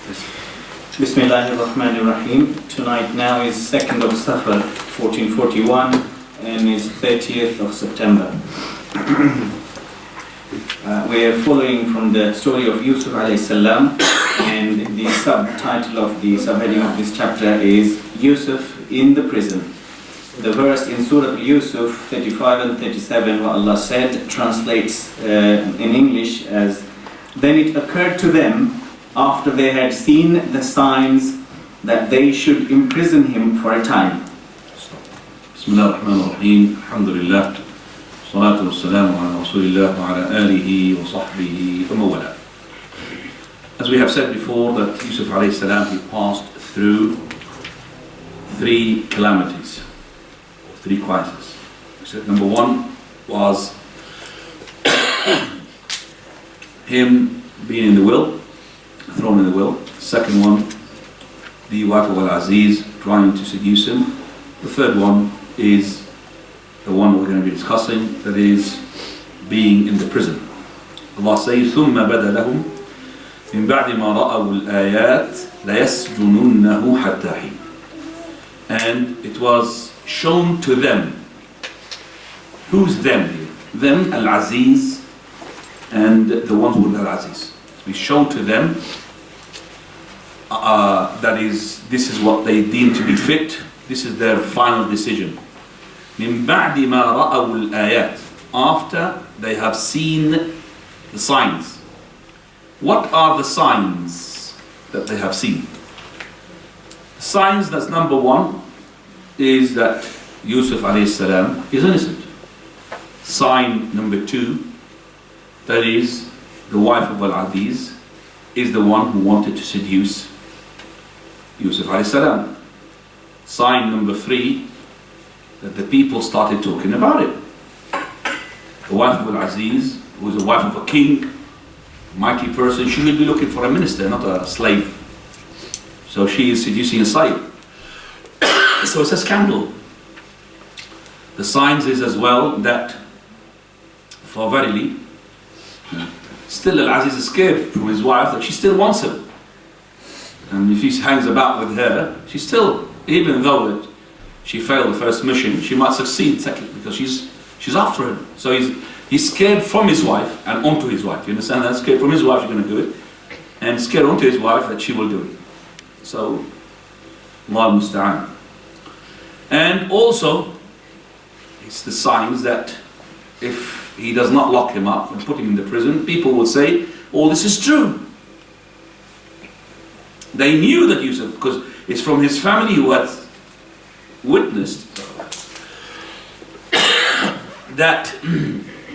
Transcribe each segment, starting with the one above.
Bismillahirrahmanirrahim. Tonight now is 2nd of Safar 1441 and is 30th of September. We are following from the story of Yusuf alayhi salam, and the subtitle of the subheading of this chapter is Yusuf in the prison. The verse in Surah Yusuf 35 and 37, what Allah said, translates in English as, "Then it occurred to them after they had seen the signs that they should imprison him for a time." Bismillah ar-Rahman ar-Rahim. Alhamdulillah. Salatu was-salamu ala Rasulillah wa ala alihi wa sahbihi wa mawala. As we have said before, that Yusuf alayhi salam, he passed through three calamities, three crises. We said number one was him being in the well, thrown in the well. Second one, the wife of Al-Aziz trying to seduce him. The third one is the one we're going to be discussing, that is being in the prison. Allah says, ثُمَّ بَدَ لَهُمْ مِنْ بَعْدِ مَا رَأَوُا الْآيَاتِ لَيَسْجُنُنَّهُ حَتَّى حِينٍ. And it was shown to them. Who's them here? Them, Al-Aziz, and the ones with Al-Aziz. It was shown to them, that is, this is what they deem to be fit. This is their final decision. مِنْ بَعْدِ مَا رَأَوُا الْآيَاتِ. After they have seen the signs. What are the signs that they have seen? Signs, that's number one, is that Yusuf alayhi salam is innocent. Sign number two, that is, the wife of Al-Aziz is the one who wanted to seduce Yusuf alayhi salam. Sign number three, that the people started talking about it. The wife of Al-Aziz, who is the wife of a king, a mighty person, she will be looking for a minister, not a slave. So she is seducing a slave. So it's a scandal. The signs is as well that, for verily, still Al-Aziz is scared from his wife, that she still wants him. And if he hangs about with her, she still, even though that she failed the first mission, she might succeed second, because she's after him. So he's scared from his wife and onto his wife. You understand that? Scared from his wife, she's going to do it, and scared onto his wife that she will do it. So, Allah musta'an. And also, it's the signs that if he does not lock him up and put him in the prison, people will say, "Oh, this is true." They knew that Yusuf, because it's from his family who had witnessed that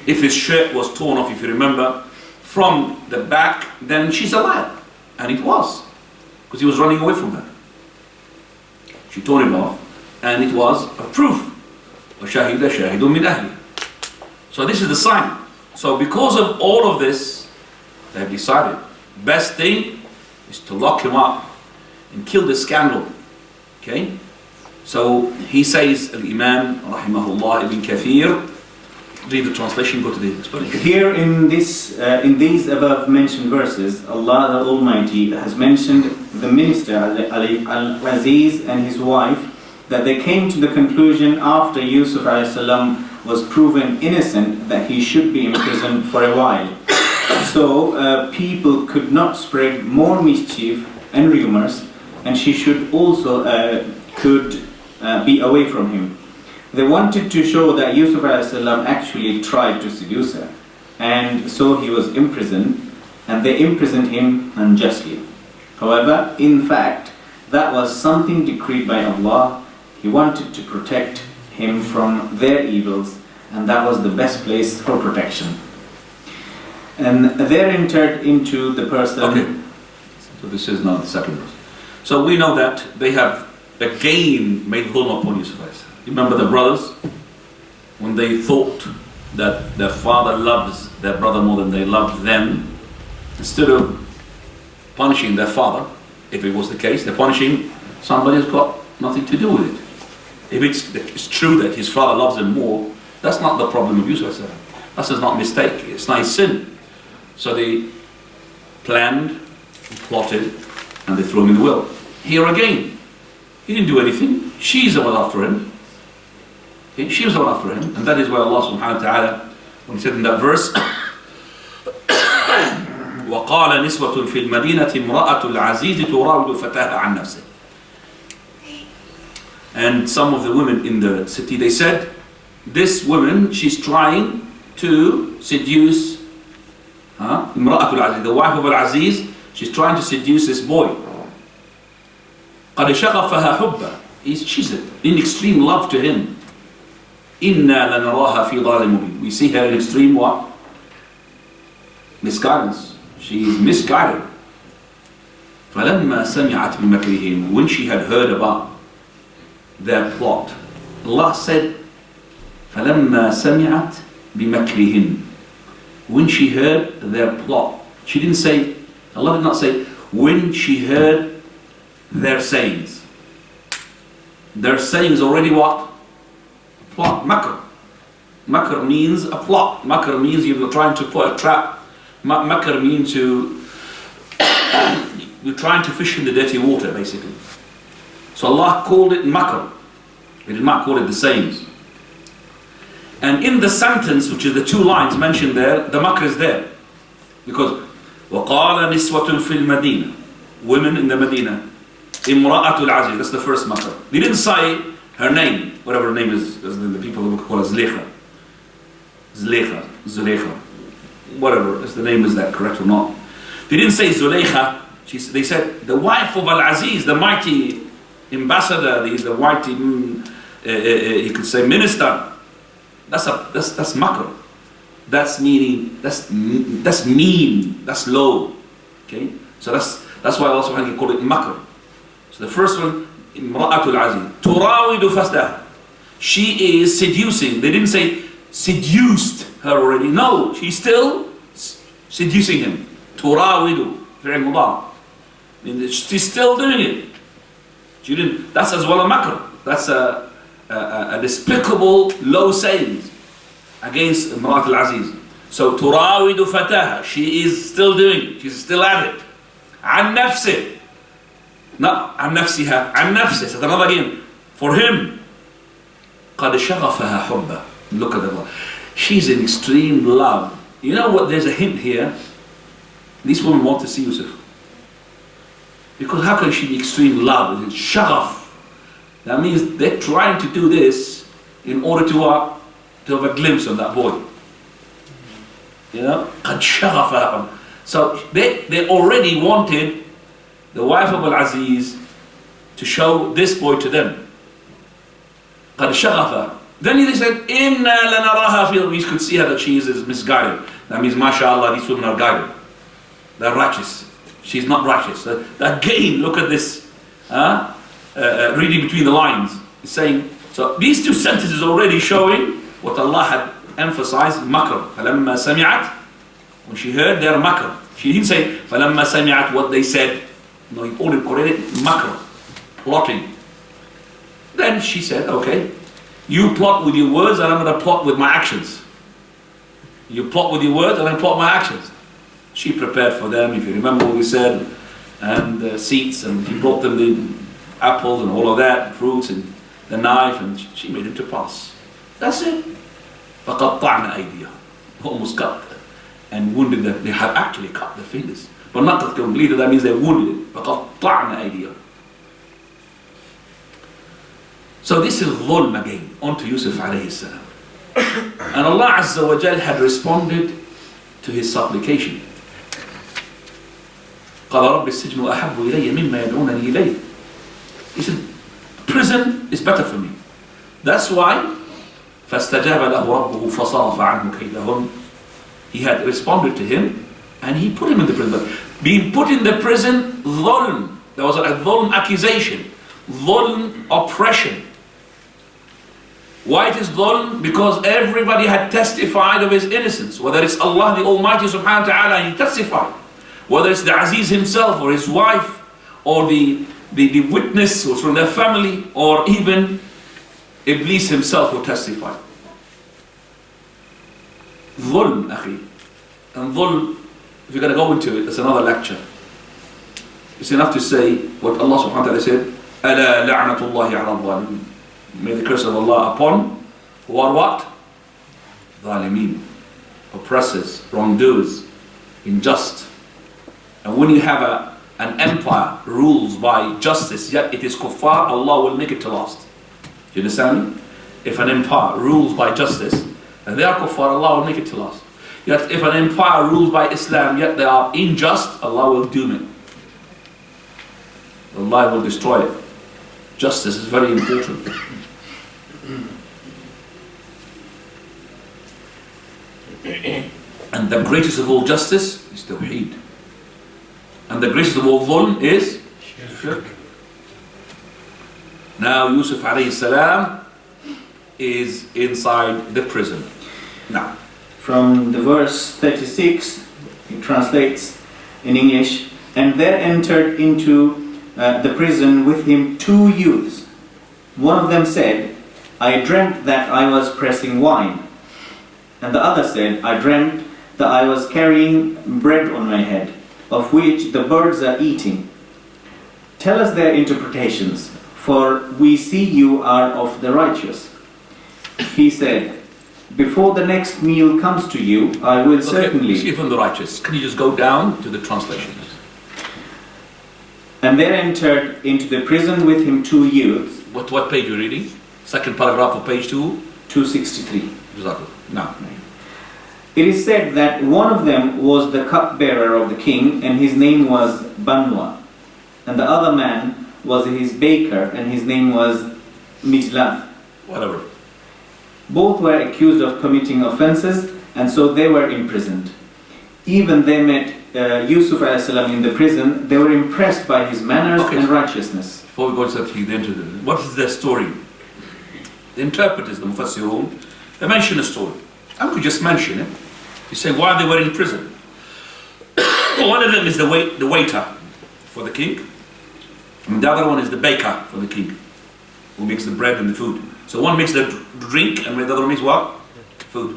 if his shirt was torn off, if you remember, from the back, then she's alive. And it was, because he was running away from her. She tore him off, and it was a proof. وَشَهِدَ شَاهِدٌ مِنْ أَهْلِهِ. So this is the sign. So because of all of this, they have decided, best thing is to lock him up and kill the scandal. Okay? So he says, Al-Imam, rahimahullah, Ibn Kathir, read the translation, go to the explanation. Here in these above mentioned verses, Allah the Almighty has mentioned the minister Al-Aziz and his wife, that they came to the conclusion after Yusuf alayhi salam was proven innocent that he should be imprisoned for a while. So people could not spread more mischief and rumors, and she should also could be away from him. They wanted to show that Yusuf alayhi salam actually tried to seduce her, and so he was imprisoned, and they imprisoned him unjustly. However, in fact, that was something decreed by Allah. He wanted to protect him from their evils, and that was the best place for protection. And they're entered into the person. Okay, so this is now the second verse. So we know that they have again made dhulm upon Yusuf. Remember the brothers, when they thought that their father loves their brother more than they loved them, instead of punishing their father, if it was the case, they're punishing somebody who's got nothing to do with it. If it's true that his father loves him more, that's not the problem of Yusuf. That's not a mistake, it's not his sin. So they planned, plotted, and they threw him in the well. Here again, he didn't do anything. She's the one after him. Okay? She was the one after him. And that is why Allah subhanahu wa ta'ala, when he said in that verse, وَقَالَ نِسْوَةٌ فِي الْمَدِينَةِ امْرَأَةُ الْعَزِيزِ تُرَاوِدُ فَتَاهَا عَنْ نَفْسِهِ. And some of the women in the city, they said, this woman, she's trying to seduce امرأة العزيز, the wife of al-Aziz, she's trying to seduce this boy. قَدْ شَغَفَهَا حُبًّا. She's in extreme love to him. إِنَّا لَنَرَاهَا فِي ضَلَالٍ مُبِينٍ. We see her in extreme what? Misguidance. She is misguided. فَلَمَّا سَمِعَتْ بِمَكْرِهِمْ. When she had heard about their plot, Allah said, فَلَمَّا سَمِعَتْ بِمَكْرِهِمْ. When she heard their plot. She didn't say, Allah did not say, when she heard their sayings. Their sayings already what? A plot, makr. Makr means a plot. Makr means you're trying to put a trap. Makr means you're trying to fish in the dirty water, basically. So Allah called it makr. He did not call it the sayings. And in the sentence, which is the two lines mentioned there, the makr is there. Because وَقَالَ نِسْوَةٌ فِي الْمَدِينَةِ. Women in the Medina. امرأة العزيز. That's the first makr. They didn't say her name, whatever her name is, as the people would call her Zuleikha. Zuleikha. Whatever, as the name is that correct or not. They didn't say Zuleikha. They said the wife of al-Aziz, the mighty ambassador, the mighty, you could say minister. That's makr. That's meaning, that's mean, that's low. Okay? So that's why Allah subhanahu wa ta'ala called it makr. So the first one, imra'atul aziz. Turawidu fasdah. She is seducing. They didn't say seduced her already. No, she's still seducing him. Turawidu. Fi'l mudar. She's still doing it. She didn't. That's as well a makr. That's a despicable low sayings against Imrat al-Aziz. So turawidu fataha, she is still doing it, she's still at it. An nafsih, not an nafsiha, an nafsih. So another again, for him. قَدْ شَغَفَهَا حُبًّا. Look at that. She's in extreme love. You know what? There's a hint here. These women want to see Yusuf. Because how can she be extreme love? It's shaghaf. That means they're trying to do this in order to what? To have a glimpse of that boy. You know? قَدْ شَغَفَهَا. So they already wanted the wife of al-Aziz to show this boy to them. قَدْ شَغَفَهَا. Then they said, إِنَّا لَنَرَاهَا فِي. We could see her that she is misguided. That means, mashallah, these women are guided. They're righteous. She's not righteous. Again, look at this. Reading between the lines. It's saying, so these two sentences already showing what Allah had emphasized, makr. فَلَمَّا سَمِعَتْ. When she heard their makr. She didn't say, فَلَمَّا سَمِعَتْ, what they said. No, he only called it makr. Plotting. Then she said, okay, you plot with your words and I'm going to plot with my actions. You plot with your words and I plot my actions. She prepared for them, if you remember what we said, and seats, and he brought them the apples and all of that, fruits and the knife, and she made him to pass. That's it. فَقَطَّعْنَا أَيْدِيَهُمْ. Almost cut and wounded them. They have actually cut their fingers. But not cut completely, that means they wounded it. فَقَطَّعْنَا أَيْدِيَهُمْ. So this is dhulm again, onto Yusuf alayhi salam. And Allah Azza wa Jal had responded to his supplication. قال رب السجن أحب إلي مما يدعونني إليه. He said, prison is better for me. That's why فاستجاب له ربه فصرف عنه كيدهن. He had responded to him and he put him in the prison. But being put in the prison, dhulm. There was a dhulm accusation. Dhulm oppression. Why it is dhulm? Because everybody had testified of his innocence. Whether it's Allah the Almighty subhanahu wa ta'ala, he testified. Whether it's the Aziz himself or his wife or the witness who's from their family or even Iblis himself who testified. Dhulm, akhi. And dhulm, if you're going to go into it, that's another lecture. It's enough to say what Allah subhanahu wa ta'ala said, أَلَا لَعْنَةُ اللَّهِ عَلَى الظَّالِمِينَ. May the curse of Allah upon who are what? ظالمين, oppressors, wrongdoers, unjust. And when you have an empire rules by justice, yet it is kuffar, Allah will make it to last. Do you understand me? If an empire rules by justice, and they are kuffar, Allah will make it to last. Yet if an empire rules by Islam, yet they are unjust, Allah will doom it. Allah will destroy it. Justice is very important. And the greatest of all justice is Tawheed. And the greatest of all dhulm is shirk. Now Yusuf alayhi salam is inside the prison. Now, from the verse 36, it translates in English, and there entered into the prison with him 2 youths. One of them said, I dreamt that I was pressing wine. And the other said, I dreamt that I was carrying bread on my head, of which the birds are eating. Tell us their interpretations, for we see you are of the righteous. He said, before the next meal comes to you, I will certainly... See from the righteous. Can you just go down to the translations? And there entered into the prison with him 2 youths. What page are you reading? Second paragraph of page 2? 263. Exactly. Now. It is said that one of them was the cupbearer of the king, and his name was Banwa. And the other man was his baker, and his name was Midlands. Whatever. Both were accused of committing offenses, and so they were imprisoned. Even they met Yusuf al-Salam in the prison, they were impressed by his manners and righteousness. Before we go to that, what is their story? The interpreters, the Mufassirun, they mention a story. I could just mention it. You say why they were in prison. One of them is the waiter for the king, and the other one is the baker for the king, who makes the bread and the food. So one makes the drink, and the other one makes what? Food.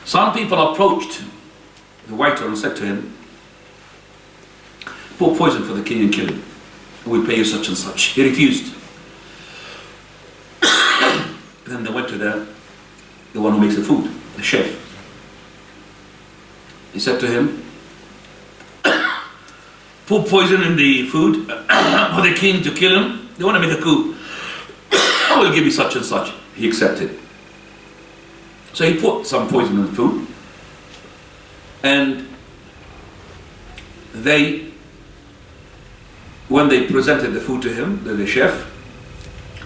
Some people approached the waiter and said to him, pour poison for the king and kill him. We'll pay you such and such. He refused. Then they went to the one who makes the food, the chef. He said to him, put poison in the food for the king to kill him. They want to make a coup. I will give you such and such. He accepted. So he put some poison in the food, and when they presented the food to him, the chef,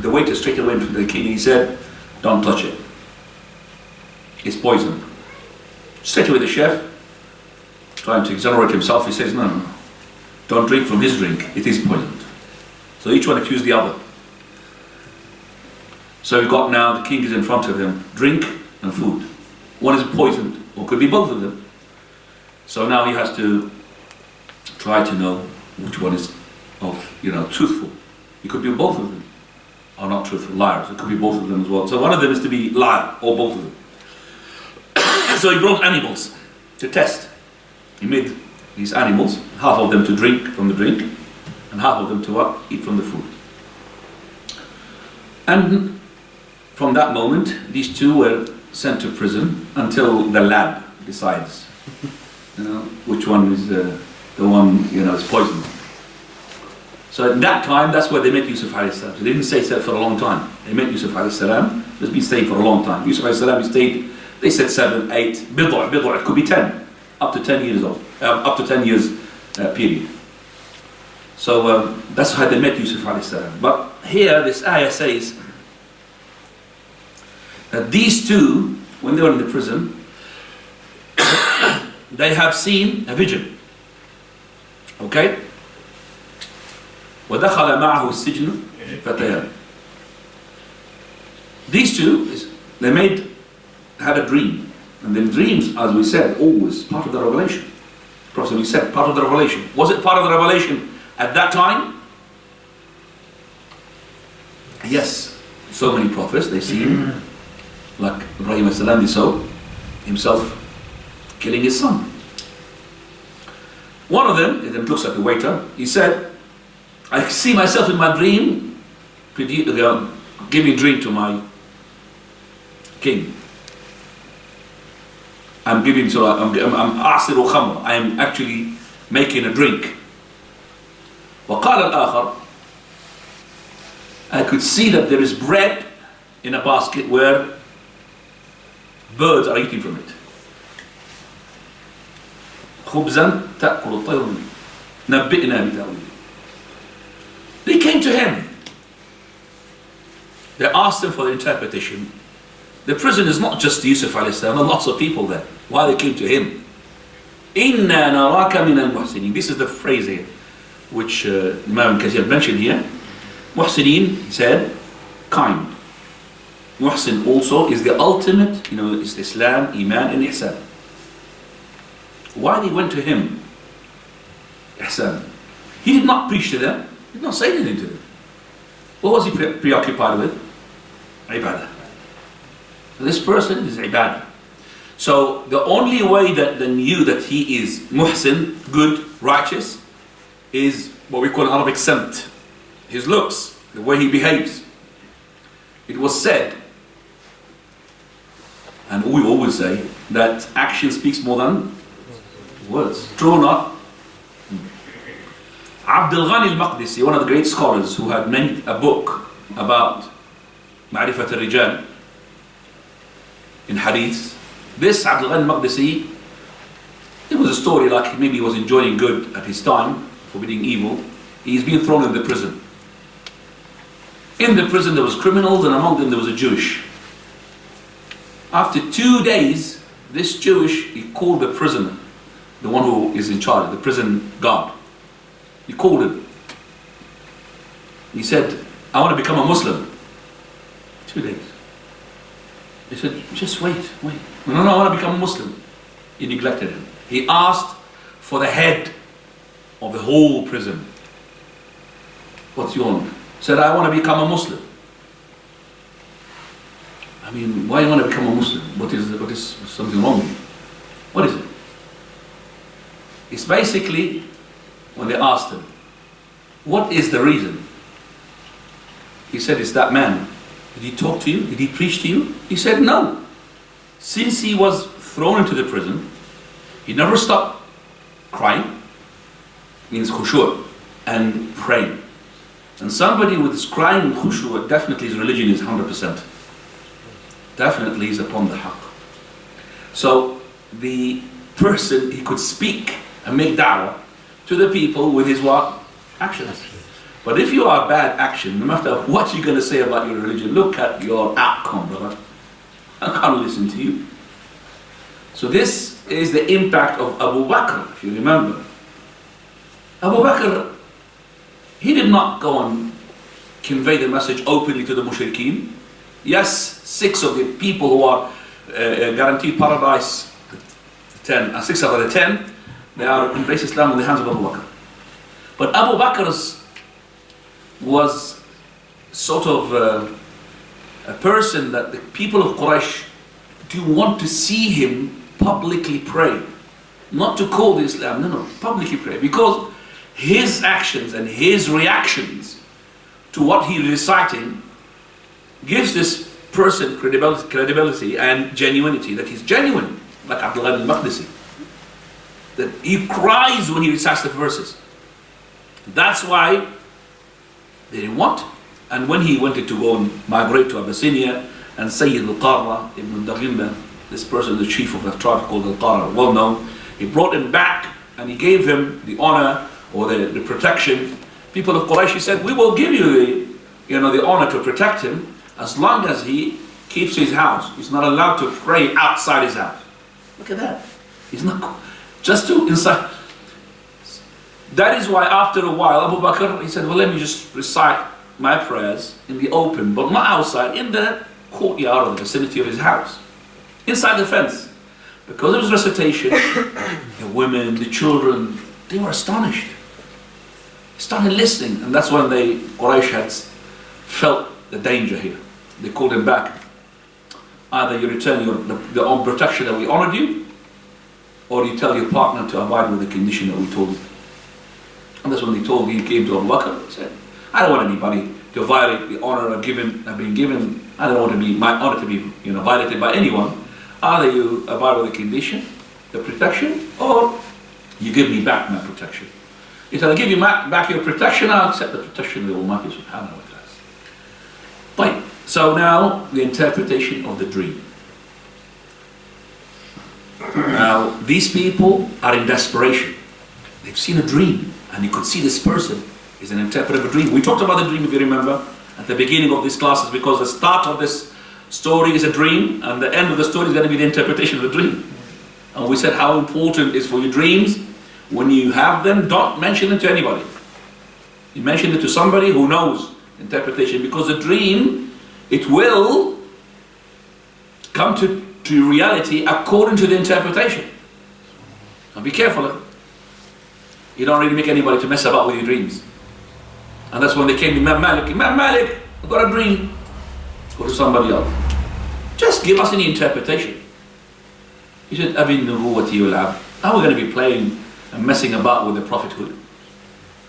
the waiter straight away went to the king and he said, don't touch it. It's poison. Straight away the chef, trying to exonerate himself, he says, no. Don't drink from his drink. It is poisoned. So each one accused the other. So we got now, the king is in front of him, drink and food. One is poisoned, or could be both of them. So now he has to try to know which one is truthful. It could be both of them are not truthful, liars. It could be both of them as well. So one of them is to be liar, or both of them. So he brought animals to test. He made these animals, half of them to drink from the drink, and half of them to what? Eat from the food. And from that moment, these two were sent to prison until the lab decides, which one is the one, is poisoned. So at that time, that's where they met Yusuf alayhi salam. So they didn't stay for a long time. They met Yusuf alayhi salam. It's been staying for a long time. Yusuf alayhi salam stayed, they said 7, 8, bid'ah, it could be 10, up to 10 years old, up to 10 years period. So that's how they met Yusuf alayhi salam. But here, this ayah says that these two, when they were in the prison, they have seen a vision. Okay? وَدَخَلَ مَعَهُ السِّجْنُ فَتَيَانِ. These two, they had a dream. And then dreams, as we said, always part of the revelation. Prophet said, part of the revelation. Was it part of the revelation at that time? Yes. So many prophets, they see him, like Ibrahim as-salam, they saw himself killing his son. One of them, and then looks at the waiter, he said, I see myself in my dream, giving drink to my king. I'm أعصر خمر. I am actually making a drink. وقال الآخر, I could see that there is bread in a basket where birds are eating from it. خبزا تأكل الطير منه نبئنا بتأويله. They came to him. They asked him for the interpretation. The prison is not just Yusuf alayhi salam, there are lots of people there. Why they came to him? إِنَّا نَرَاكَ مِنَ الْمُحْسِنِينَ. This is the phrase here, which Imam Kathir mentioned here. Muhsinin, he said, kind. Muhsin also is the ultimate, is Islam, Iman and Ihsan. Why they went to him? Ihsan. He did not preach to them. He did not say anything to them. What was he preoccupied with? Ibadah. This person is ibadah. So the only way that they knew that he is muhsin, good, righteous, is what we call in Arabic samt. His looks, the way he behaves. It was said, and we always say, that action speaks more than words. True or not? Abdul Ghani al-Maqdisi, one of the great scholars who had made a book about Ma'rifat al-Rijal in hadith. This Abdul Ghani al-Maqdisi, it was a story like maybe he was enjoying good at his time, forbidding evil. He's been thrown in the prison. In the prison there was criminals, and among them there was a Jewish. After 2 days, this Jewish, he called the prisoner, the one who is in charge, the prison guard. He called him. He said, I want to become a Muslim. 2 days. He said, just wait. No, I want to become a Muslim. He neglected him. He asked for the head of the whole prison. What's your name? Said, I want to become a Muslim. I mean, why do you want to become a Muslim? What is something wrong with you? What is it? It's basically, when they asked him, what is the reason? He said, it's that man. Did he talk to you? Did he preach to you? He said, no. Since he was thrown into the prison, he never stopped crying, means khushu', and praying. And somebody with his crying and khushu', definitely his religion is 100%. Definitely is upon the haqq. So the person, he could speak and make da'wah to the people with his what? Actions. But if you are bad action, no matter what you're going to say about your religion, look at your outcome, brother. I can't listen to you. So this is the impact of Abu Bakr, if you remember. Abu Bakr, he did not go and convey the message openly to the mushrikeen. Yes, 6 of the people who are guaranteed paradise, 6 out of the 10, they are embrace Islam in the hands of Abu Bakr. But Abu Bakr was sort of a person that the people of Quraysh do want to see him publicly pray. Not to call the Islam, no, publicly pray. Because his actions and his reactions to what he's reciting gives this person credibility and genuinity, that he's genuine, like Abdullah al-Maqdisi. That he cries when he recites the verses. That's why they didn't want it. And when he wanted to go and migrate to Abyssinia, and Sayyid al-Qarra ibn Daghimba, this person, the chief of a tribe called al-Qarra, well known, he brought him back and he gave him the honor or the protection. People of Quraysh, he said, we will give you the honor to protect him as long as he keeps his house. He's not allowed to pray outside his house. Look at that. He's not just to inside. That is why after a while Abu Bakr, he said, well, let me just recite my prayers in the open, but not outside, in the courtyard or the vicinity of his house, inside the fence. Because of his recitation, the women, the children, they were astonished. Started listening, and that's when Quraysh had felt the danger here. They called him back. Either you return the protection that we honored you, or you tell your partner to abide with the condition that we told you. And that's when he came to Abu Bakr and said, I don't want anybody to violate the honor I've been given. I don't want my honor to be violated by anyone. Either you abide with the condition, the protection, or you give me back my protection. He said, I'll give you back your protection, I'll accept the protection of the Almighty subhanahu wa ta'ala. Right, so now the interpretation of the dream. Now, these people are in desperation. They've seen a dream, and you could see this person is an interpreter of a dream. We talked about the dream, if you remember, at the beginning of this classes, because the start of this story is a dream, and the end of the story is going to be the interpretation of the dream. And we said how important it is for your dreams, when you have them, don't mention it to anybody. You mention it to somebody who knows interpretation, because the dream, it will come to reality according to the interpretation. So be careful. You don't really make anybody to mess about with your dreams. And that's when they came to Imam Malik, I've got a dream. Go to somebody else. Just give us any interpretation. He said, Abi nubuwati yul'ab. Are we going to be playing and messing about with the prophethood?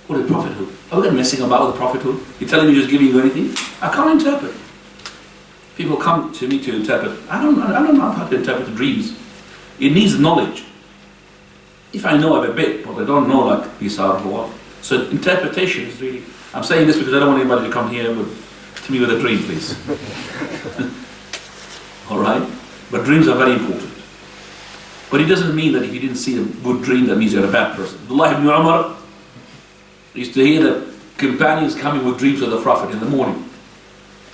What is prophethood? Are we going to be messing about with the prophethood? You're telling me just giving you anything? I can't interpret. People come to me to interpret. I don't know how to interpret dreams. It needs knowledge. If I know of a bit, but I don't know like these are what. So interpretation is really. I'm saying this because I don't want anybody to come here to me with a dream, please. All right, but dreams are very important. But it doesn't mean that if you didn't see a good dream, that means you're a bad person. Abdullah ibn Umar used to hear that companions coming with dreams of the Prophet in the morning.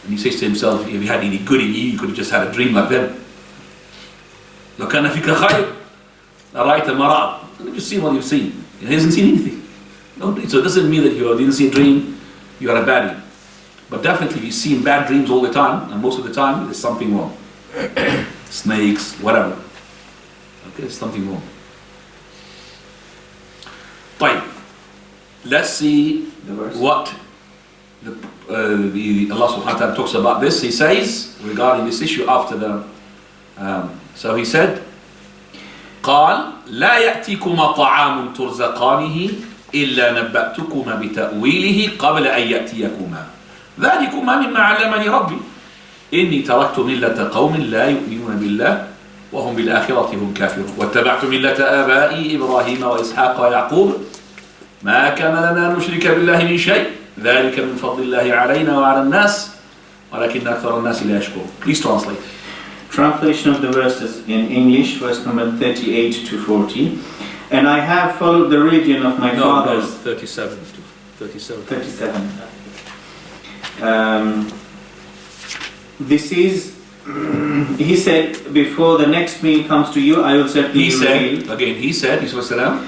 And he says to himself, if you had any good in you, you could have just had a dream like them. لو كان فيك خير لرأيت ما رأى. Just see what you've seen. He hasn't seen anything. So it doesn't mean that you didn't see a dream, you are a baddie. But definitely if you've seen bad dreams all the time, and most of the time, there's something wrong. Snakes, whatever. Okay, there's something wrong. Fine. Let's see what Allah subhanahu wa ta'ala talks about this. He says regarding this issue after the so he said قال لا يأتيكما طعام ترزقانه إلا نبأتكما بتأويله قبل أن يأتيكما ذلكما مما علمني ربي إني تركت ملة قوم لا يؤمنون بالله وهم بالآخرة هم كافرون واتبعت ملة آبائي إبراهيم وإسحاق ويعقوب ما كان لنا أن نشرك بالله من شيء ذلك من فضل الله علينا وعلى الناس ولكن أكثر الناس لا يشكرون. Please translate. Translation of the verses in English, verse number 38 to 40. And I have followed the religion of my fathers. 37 to 37. 37. This is, he said, before the next meal comes to you, I will certainly reveal. He said, Salam.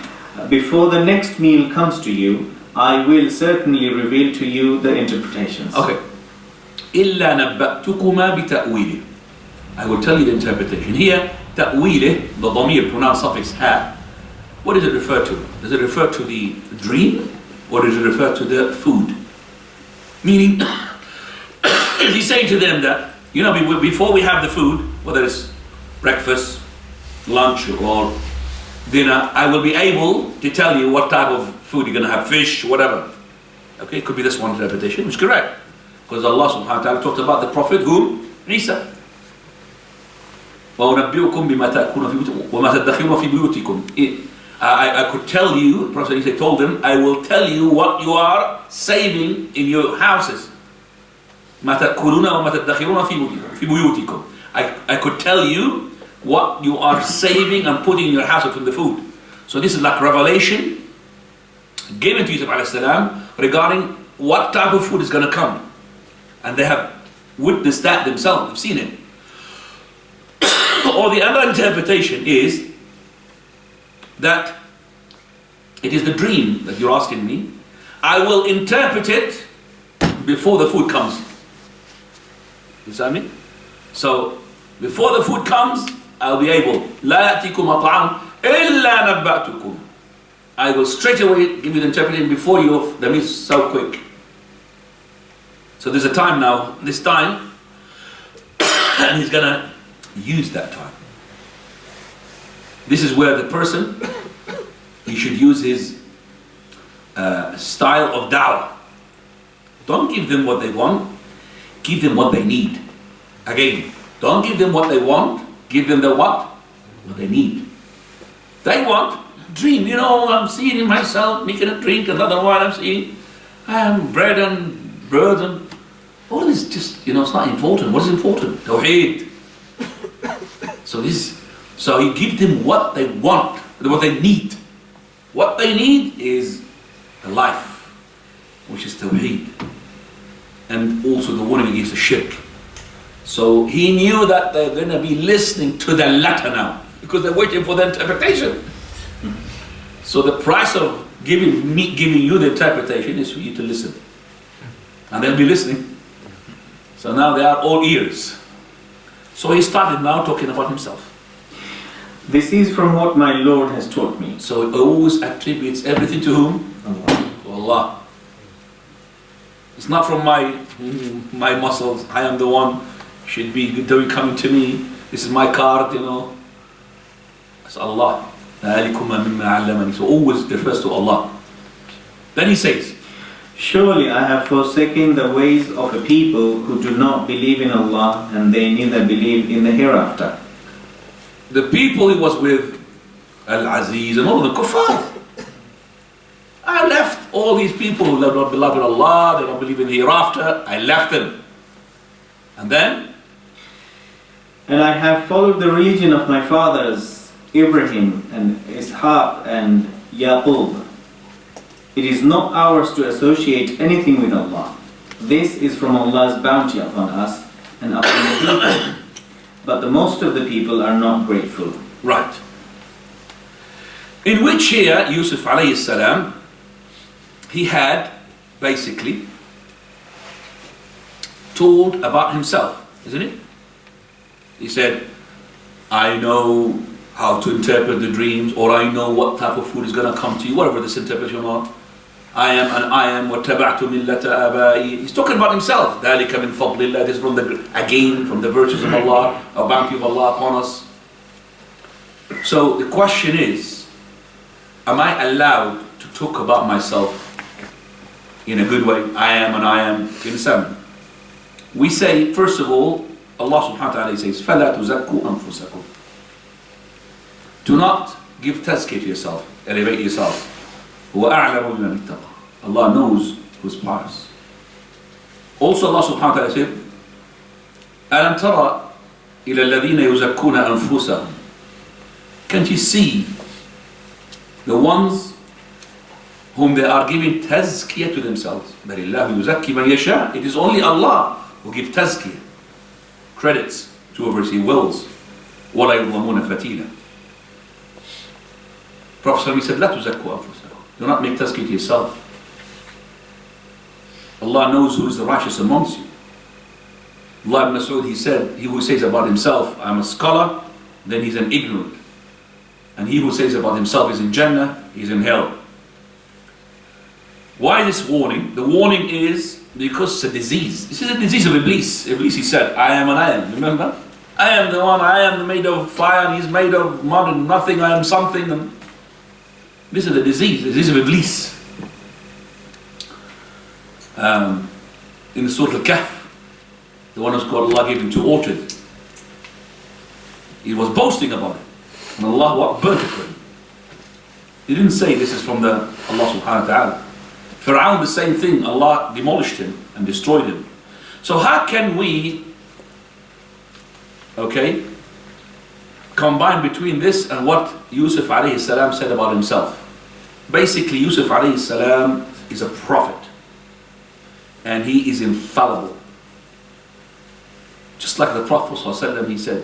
Before the next meal comes to you, I will certainly reveal to you the interpretations. Okay. إِلَّا نَبَّأْتُكُمَا بِتَأْوِيلِهِ. I will tell you the interpretation. Here, تأويله, the dhamir pronounced suffix ha. What does it refer to? Does it refer to the dream, or does it refer to the food? Meaning, he's saying to them that, before we have the food, whether it's breakfast, lunch, or dinner, I will be able to tell you what type of food you're going to have, fish, whatever. Okay, it could be this one interpretation, which is correct. Because Allah subhanahu wa ta'ala talked about the Prophet whom? Isa. وَأُنَبِّئُكُمْ بِمَا تَأْكُلُونَ وَمَا تَدَّخِرُونَ فِي بُيُوتِكُمْ. I could tell you, Prophet Isa told them, I will tell you what you are saving in your houses. مَا تَأْكُلُونَ وَمَا تَدَّخِرُونَ فِي بُيُوتِكُمْ. I could tell you what you are saving and putting in your house from the food. So this is like revelation given to Yusuf alayhi salam regarding what type of food is going to come. And they have witnessed that themselves, they've seen it. Or the other interpretation is that it is the dream that you're asking me. I will interpret it before the food comes. You see what I mean? So before the food comes, I'll be able. لا يأتيكم طعام إلا نبأتكم. I will straight away give you the interpretation before you. That means so quick. So there's a time now. This time, and he's gonna use that time. This is where the person, he should use his style of da'wah. Don't give them what they want, give them what they need. Again, don't give them what they want, give them the what? What they need. They want dream, you know, I'm seeing in myself, making a drink, another one I'm seeing, bread and birds and all this just, you know, it's not important. What is important? Tawheed. So you give them what they want, what they need. What they need is a life, which is Tawheed. And also the warning against the shirk. So he knew that they're going to be listening to the latter now, because they're waiting for the interpretation. So the price of giving you the interpretation is for you to listen. And they'll be listening. So now they are all ears. So he started now talking about himself. This is from what my Lord has taught me. So he always attributes everything to whom? Allah. To Allah. It's not from my muscles. I am the one. Should be doing coming to me. This is my card, you know. It's Allah. So always refers to Allah. Then he says, surely I have forsaken the ways of a people who do not believe in Allah, and they neither believe in the hereafter. The people he was with, Al-Aziz and all the kuffar. I left all these people who do not believe in Allah, they don't believe in the hereafter. I left them. And then? And I have followed the religion of my fathers, Ibrahim and Ishaq and Yaqub. It is not ours to associate anything with Allah. This is from Allah's bounty upon us and upon the people. But the most of the people are not grateful. Right. In which here, Yusuf alayhi salam, he had basically told about himself, isn't it? He said, I know how to interpret the dreams, or I know what type of food is going to come to you, whatever this interpretation or I am, وَاتَّبَعْتُ مِلَّةَ آبَائِي. He's talking about himself. ذَلِكَ مِنْ فَضْلِ اللَّهِ. This is from from the virtues of Allah, a bounty of Allah upon us. So the question is, am I allowed to talk about myself in a good way? I am and I am. You understand? We say, first of all, Allah subhanahu wa ta'ala says, فَلَا تُزَكُّوا أَنفُسَكُمْ. Do not give tazkiyah to yourself, elevate yourself. وَأَعْلَمُ بِمَنِ اتَّقَى. Allah knows who's pious. Also Allah subhanahu wa ta'ala said, أَلَمْ تَرَى إِلَى الَّذِينَ يُزَكُّونَ أَنفُسَهُمْ. Can't you see the ones whom they are giving tazkiyah to themselves? بَلِ اللَّهُ يُزَكِّي مَنْ يَشَاءُ. It is only Allah who gives tazkiyah, credits to whoever he wills. وَلَا يُظْلَمُونَ فَتِيلًا. Prophet said, لَا تُزَكُّوا أَنفُسَكُمْ. Do not make tazkiyah to yourself. Allah knows who is the righteous amongst you. Allah ibn Mas'ud, he said, he who says about himself, I'm a scholar, then he's an ignorant. And he who says about himself is in Jannah, he's in hell. Why this warning? The warning is because it's a disease. This is a disease of Iblis. Iblis, he said, I am and I am. Remember? I am the one, I am made of fire, and he's made of mud and nothing, I am something. And this is the disease of Iblis. In the Surah Al-Kahf, the one who's called Allah gave him 2 orchards. He was boasting about it. And Allah burnt it for him. He didn't say this is from the Allah subhanahu wa ta'ala. Fir'aun, the same thing, Allah demolished him and destroyed him. So how can we, combine between this and what Yusuf alayhi salam said about himself? Basically, Yusuf alayhi salam is a prophet. And he is infallible. Just like the Prophet ﷺ, he said,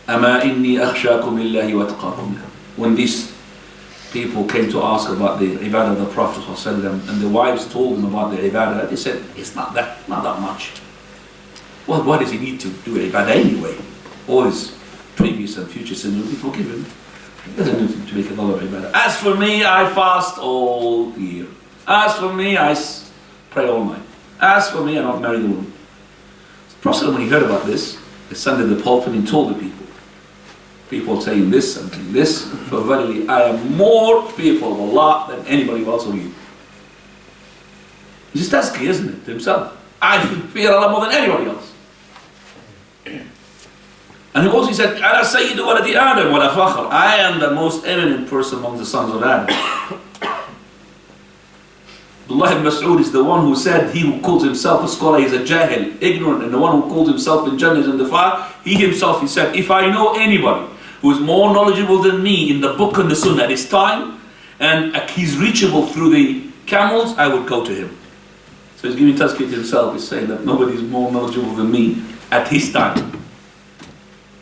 أَمَا إِنِّي أَخْشَاكُمْ إِلَّهِ وَأَتْقَاكُمْ لَهُ. When these people came to ask about the ibadah of the Prophet ﷺ, and the wives told them about the ibadah, they said, it's not that much. Well, why does he need to do ibadah anyway? All his previous and future sins will be forgiven. He doesn't need to make another ibadah. As for me, I fast all year. As for me, I pray all night. As for me, I don't marry the woman. The Prophet, when he heard about this, descended the pulpit and told the people. people saying this and doing this, for verily I am more fearful of Allah than anybody else of you. It's just tazkiyah, isn't it, to himself? I fear Allah more than anybody else. And he also said, "Ana sayyidu waladi Adam wala fakhr." I am the most eminent person among the sons of Adam. Abdullah ibn Mas'ud is the one who said, he who calls himself a scholar is a jahil, ignorant, and the one who calls himself in Jannah is in the fire. He himself, he said, if I know anybody who is more knowledgeable than me in the book and the sunnah at his time, and he's reachable through the camels, I would go to him. So he's giving tazkiyah to himself. He's saying that nobody is more knowledgeable than me at his time.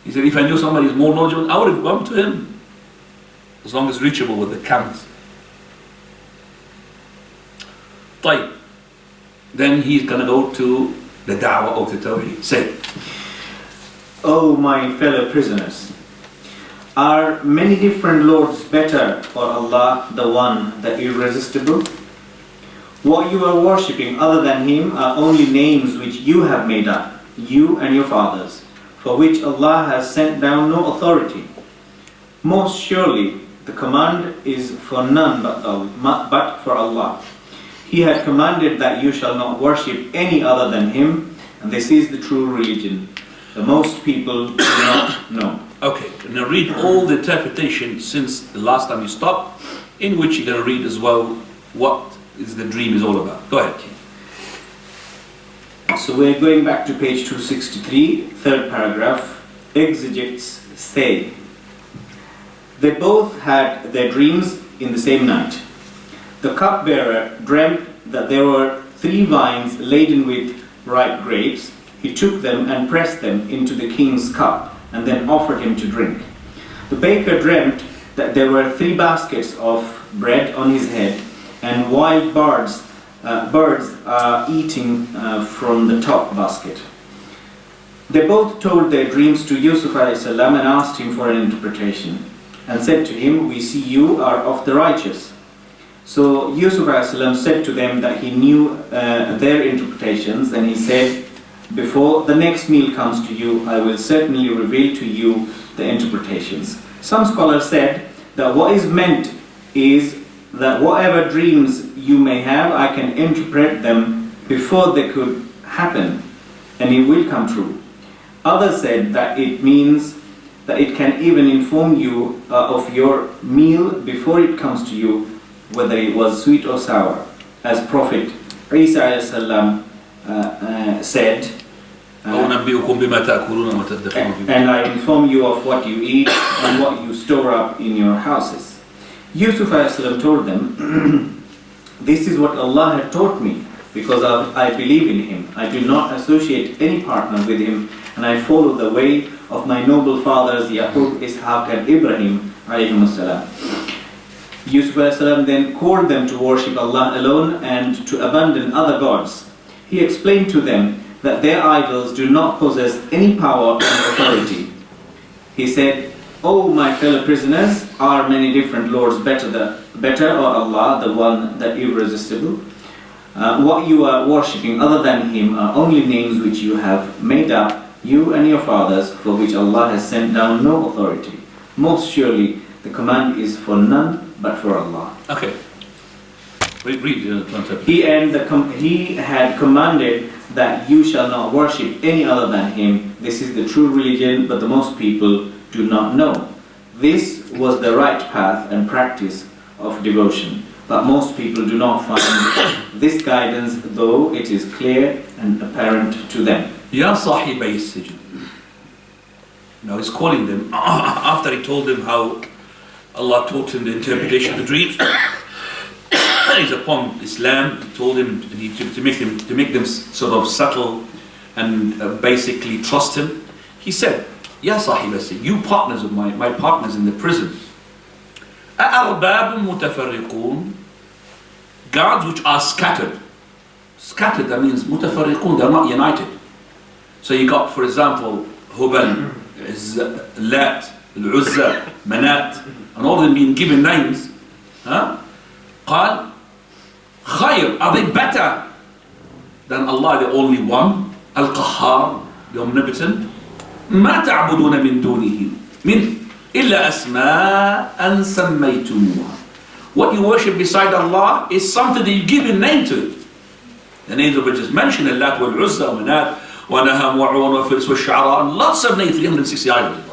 He said, if I knew somebody is more knowledgeable, I would have gone to him, as long as reachable with the camels. طيب. Then he's going to go to the da'wah of the Tawheed. Say, O my fellow prisoners, are many different lords better or Allah, the one, the irresistible? What you are worshipping other than Him are only names which you have made up, you and your fathers, for which Allah has sent down no authority. Most surely the command is for none but for Allah. He had commanded that you shall not worship any other than Him, and this is the true religion. The most people do not know. okay, now read all the interpretation since the last time you stopped, in which you're going to read as well what is the dream is all about. Go ahead. So we're going back to page 263, third paragraph. Exegetes say, they both had their dreams in the same night. The cupbearer dreamt that there were 3 vines laden with ripe grapes. He took them and pressed them into the king's cup and then offered him to drink. The baker dreamt that there were 3 baskets of bread on his head, and wild birds eating from the top basket. They both told their dreams to Yusuf al-Salam and asked him for an interpretation, and said to him, we see you are of the righteous. So Yusuf al-Salam said to them that he knew their interpretations, and he said, before the next meal comes to you, I will certainly reveal to you the interpretations. Some scholars said that what is meant is that whatever dreams you may have, I can interpret them before they could happen, and it will come true. Others said that it means that it can even inform you of your meal before it comes to you, whether it was sweet or sour, as Prophet Isa said, and I inform you of what you eat and what you store up in your houses. Yusuf told them, this is what Allah had taught me, because I believe in Him. I do not associate any partner with Him, and I follow the way of my noble fathers Yaqub, Ishaq and Ibrahim alayhim as-salam. Yusuf then called them to worship Allah alone and to abandon other gods. He explained to them that their idols do not possess any power and authority. He said, O my fellow prisoners, are many different lords better or Allah, the one, the irresistible? What you are worshipping other than Him are only names which you have made up, you and your fathers, for which Allah has sent down no authority. Most surely the command is for none but for Allah. Okay. Read the concept. He had commanded that you shall not worship any other than Him. This is the true religion, but the most people do not know. This was the right path and practice of devotion, but most people do not find this guidance, though it is clear and apparent to them. Ya sahibay as-sijn. Now he's calling them, after he told them how Allah taught him the interpretation of the dreams. He's upon Islam. He told him to make them sort of settle and basically trust him. He said, Ya sahib as-sijn, you partners of my partners in the prison, أَأَرْبَابٌ مُتَفَرِّقُونَ, gods which are scattered. Scattered, that means مُتَفَرِّقُونَ, they're not united. So you got, for example, Hubal, Lat, Al-Uzza, Manat, and all of them being given names. قال خير, are they better than Allah, the only one, Al-Qahhar, the omnipotent? ما تعبدون من دونه, إلا أسماء سميتموها. What you worship beside Allah is something that you give a name to it. The names of which is mentioned, Allat wal Uzza, Manat, wa Naham wa Uun wa Fils wa Sha'ra, and lots of names, 360 items.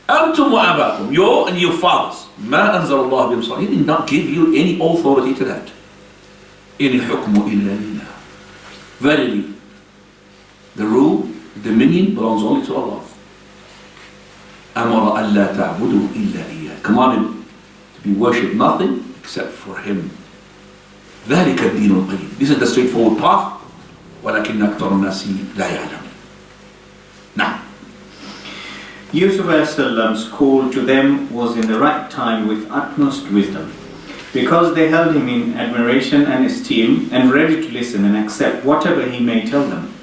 Antum wa abakum, you and your fathers. Ma anzal Allah bihim sultan. He did not give you any authority to that. In hukmu illa lillah. Verily, the rule, dominion belongs only to Allah. Amara alla ta'budu illa iyyah. Commanded to be worshipped nothing except for Him. ذلك الدين القيم. This is the straightforward path. ولكن أكثر الناس لا يعلم. Now, Yusuf as-Salam's call to them was in the right time with utmost wisdom, because they held him in admiration and esteem and ready to listen and accept whatever he may tell them.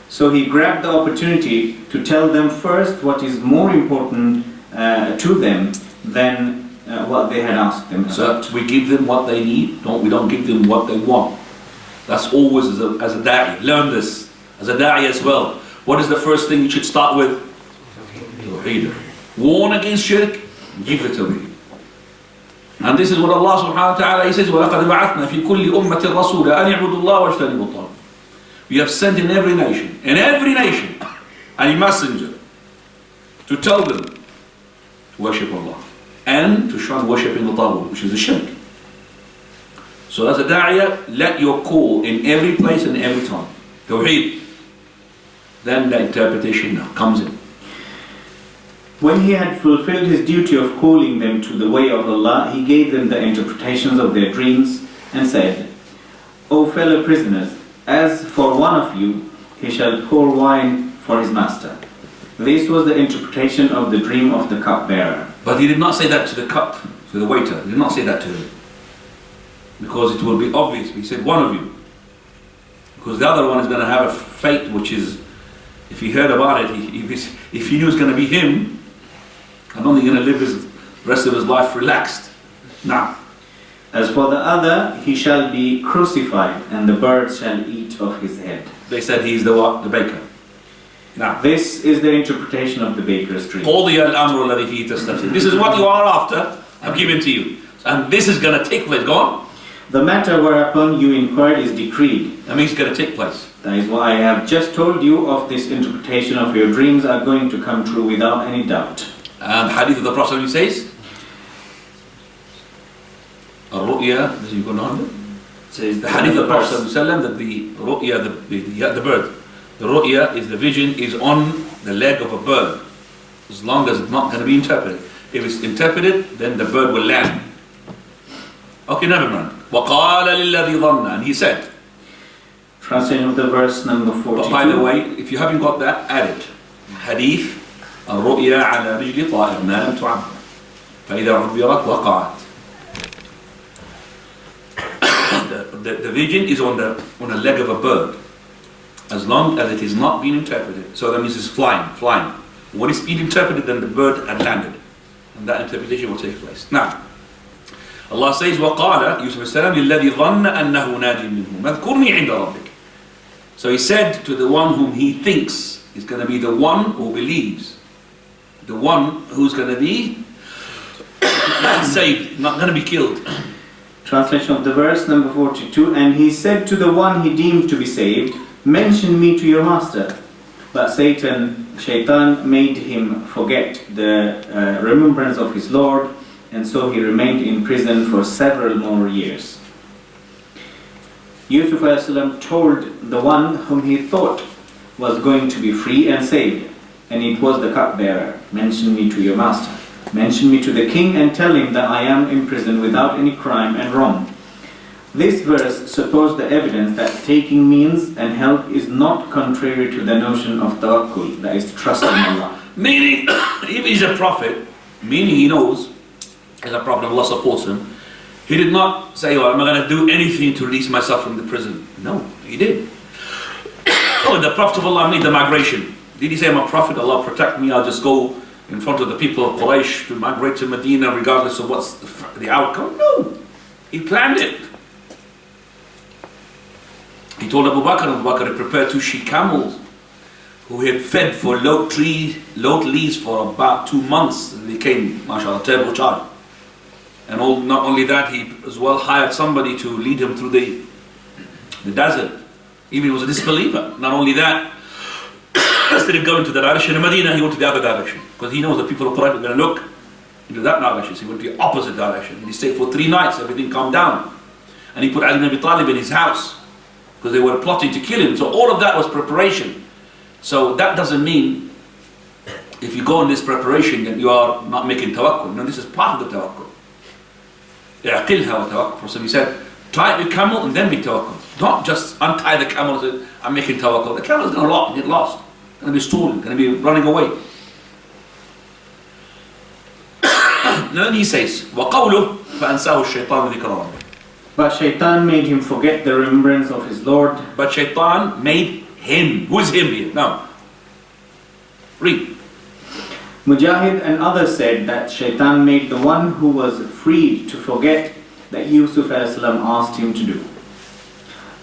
So he grabbed the opportunity to tell them first what is more important to them than what they had asked them about. So we give them what they need, we don't give them what they want. That's always as a da'i. Learn this as a da'i as well. What is the first thing you should start with? Tawheed. Warn against shirk, give the tawheed. And this is what Allah subhanahu wa ta'ala, He says, وَلَقَدْ بَعَثْنَا فِي كُلِّ أُمَّةٍ رَسُولًا أَنِ اعْبُدُوا اللَّهَ وَاجْتَنِبُوا الطَّاغُوتَ. We have sent in every nation, a messenger to tell them to worship Allah and to shun worshipping the Taghut, which is the shirk. So as a da'iyah, let your call in every place and every time. Tawheed. Then the interpretation comes in. When he had fulfilled his duty of calling them to the way of Allah, he gave them the interpretations of their dreams and said, O fellow prisoners, as for one of you, he shall pour wine for his master. This was the interpretation of the dream of the cupbearer. But he did not say that to the cup, to the waiter. He did not say that to him. Because it will be obvious. He said one of you. Because the other one is going to have a fate which is, if he heard about it, if he knew it's going to be him, I don't think he's going to live the rest of his life relaxed. Now, as for the other, he shall be crucified, and the birds shall eat of his head. They said he's the what? The baker. Now, this is the interpretation of the baker's dream. This is what you are after, I've given to you. And this is going to take place. Go on. The matter whereupon you inquired is decreed. That means it's going to take place. That is why I have just told you of this interpretation of your dreams are going to come true without any doubt. And the hadith of the Prophet says, الرؤيا, does he go on? The hadith of the Prophet that the ru'ya, the bird, the ru'ya is the vision is on the leg of a bird, as long as it's not going to be interpreted. If it's interpreted, then the bird will land. Okay, never mind. وَقَالَ لِلَّذِي ظَنَّ, and he said. Translation of the verse number 42. But by the way, if you haven't got that, add it. Hadith الرؤيا على رجل طائر ما لم تعبر فإذا عبرت وقعت. The vision is on a leg of a bird, as long as it is not being interpreted. So that means it's flying. When it's being interpreted, then the bird had landed, and that interpretation will take place. Now, Allah says, وَقَالَ Yusuf السلام لِلَّذِي ظَنَّ أَنَّهُ نَاجٍ مِّنْهُ مَذْكُرْنِي عِنْدَ رَبِّكَ. So he said to the one whom he thinks is going to be the one who believes, the one who's going to be saved, not going to be killed. Translation of the verse number 42. And he said to the one he deemed to be saved, mention me to your master. But Shaitan made him forget the remembrance of his Lord, and so he remained in prison for several more years. Yusuf as-Salam told the one whom he thought was going to be free and saved, and it was the cupbearer, mention me to your master. Mention me to the king and tell him that I am in prison without any crime and wrong. This verse supports the evidence that taking means and help is not contrary to the notion of tawakkul, that is trust in Allah. Meaning, if he's a prophet, meaning he knows, as a prophet, Allah supports him, he did not say, well, I'm not going to do anything to release myself from the prison. No, he did. When the Prophet of Allah made the migration, did he say, I'm a prophet, Allah protect me, I'll just go in front of the people of Quraysh to migrate to Medina regardless of what's the outcome? No, he planned it. He told Abu Bakr, he prepared 2 she camels who he had fed for low leaves for about 2 months. They came, mashallah, turbocharged. And not only that, he as well hired somebody to lead him through the desert. Even he was a disbeliever. Not only that, instead of going to the direction of Medina, he went to the other direction. Because he knows that people of Quraysh are going to look into that direction. So he went to the opposite direction. And he stayed for 3 nights, everything calmed down. And he put Ali ibn Abi Talib in his house, because they were plotting to kill him. So all of that was preparation. So that doesn't mean, if you go on this preparation, that you are not making tawakkul. No, this is part of the tawakkul. اعقلها وتوكل. So he said, tie your camel and then be tawakkul. Don't just untie the camel and say, I'm making tawakkul. The camel is going to get lost. Going to be stolen, going to be running away. Then he says, وَقَوْلُهُ فَأَنْسَاهُ الشَّيْطَانُ ذِكْرَ رَبِّهِ. But shaitan made him forget the remembrance of his Lord. But shaitan made him. Who is him here? Now, read. Mujahid and others said that shaitan made the one who was freed to forget that Yusuf al-Salam asked him to do.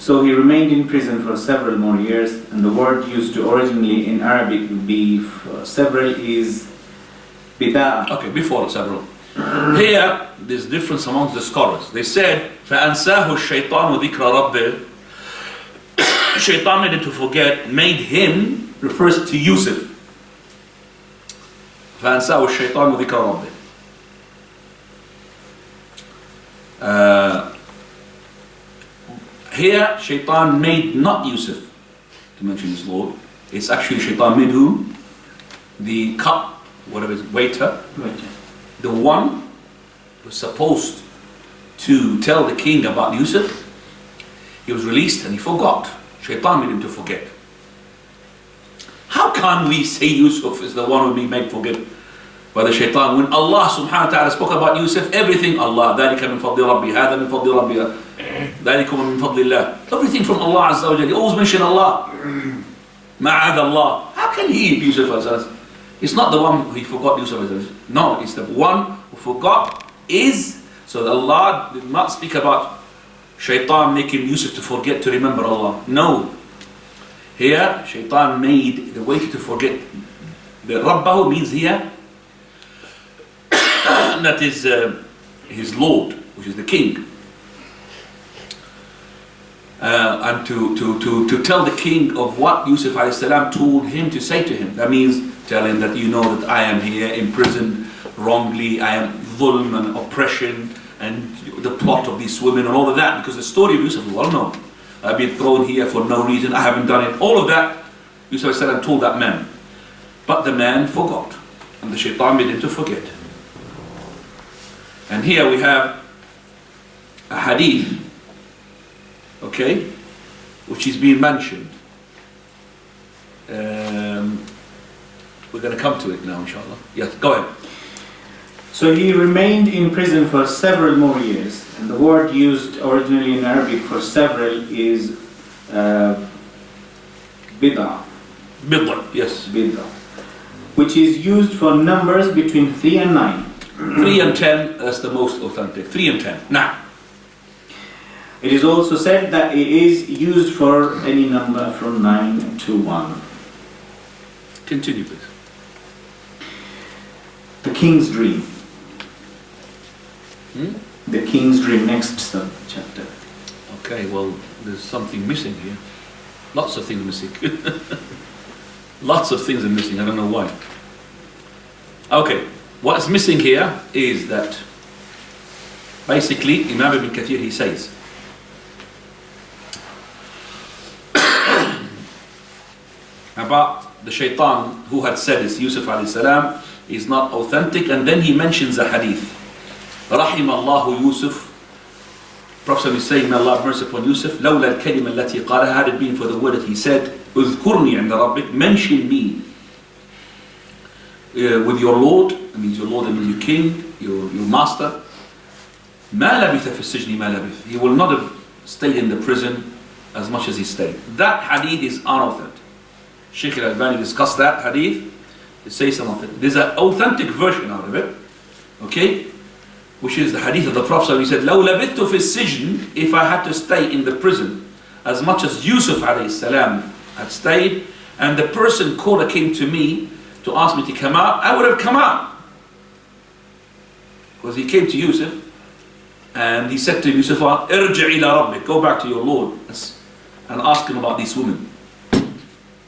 So he remained in prison for several more years, and the word used to originally in Arabic be several is bida'. Okay, before several. Here, there's difference amongst the scholars. They said, فَأَنْسَاهُ الشَّيْطَانُ ذِكْرَ رَبِّهِ. Shaitan made him to forget, made him, refers to Yusuf. فَأَنْسَاهُ الشَّيْطَانُ ذِكْرَ رَبِّهِ. Here, shaitan made not Yusuf to mention his Lord. It's actually shaitan made who? The cup, whatever it is, waiter. The one who was supposed to tell the king about Yusuf. He was released and he forgot. Shaitan made him to forget. How can we say Yusuf is the one who be made forget by the shaitan when Allah subhanahu wa ta'ala spoke about Yusuf, everything Allah, ذَلِكَ مِنْ فَضْلِ رَبِّي هَذَا مِنْ فَضْلِ رَبِّي ذَلِكُمْ مِنْ فَضْلِ اللَّهِ. Everything from Allah Azza wa Jalla. He always mention Allah. مَعَذَ Allah. How can he be Yusuf as It's not the one who forgot Yusuf as No, it's the one who forgot is, so that Allah did not speak about shaitan making Yusuf to forget to remember Allah. No. Here, shaitan made the way to forget. The Rabbahu means here, that is his Lord, which is the king. And to tell the king of what Yusuf a.s. told him to say to him. That means tell him that you know that I am here imprisoned wrongly, I am dhulm and oppression and the plot of these women and all of that, because the story of Yusuf is well known. I've been thrown here for no reason, I haven't done it. All of that, Yusuf a.s. told that man. But the man forgot, and the shaitan made him to forget. And here we have a hadith, okay, which is being mentioned. We're going to come to it now, inshallah. Yes, go ahead. So he remained in prison for several more years, and the word used originally in Arabic for several is bid'ah. Bid'ah, yes. Bid'ah, which is used for numbers between 3 and 9. 3 and 10, that's the most authentic. 3 and 10. Now, it is also said that it is used for any number from 9 to 1. Continue, please. The king's dream. The king's dream, next chapter. Okay, well, there's something missing here. Lots of things missing. Lots of things are missing, I don't know why. Okay, what's missing here is that basically Imam Ibn Kathir, he says about the shaitan who had said this, Yusuf alayhi salam, is not authentic, and then he mentions a hadith. Rahim Allahu Yusuf. Prophet is saying, may Allah have mercy upon Yusuf. لولا الكلمة التي قالها, had it been for the word that he said, اذكرني عند ربك, mention me with your Lord. That means your Lord, that means your king, your master. ما لبث في السجن ما لبث. He will not have stayed in the prison as much as he stayed. That hadith is unauthentic. Shaykh al-Albani discussed that hadith. It says some of it. There's an authentic version out of it, okay, which is the hadith of the Prophet. He said, لو لبثت في السجن, if I had to stay in the prison as much as Yusuf alayhi salam had stayed, and the caller came to me to ask me to come out, I would have come out. Because he came to Yusuf and he said to Yusuf, "Irji' ila rabbik," go back to your Lord and ask him about these women.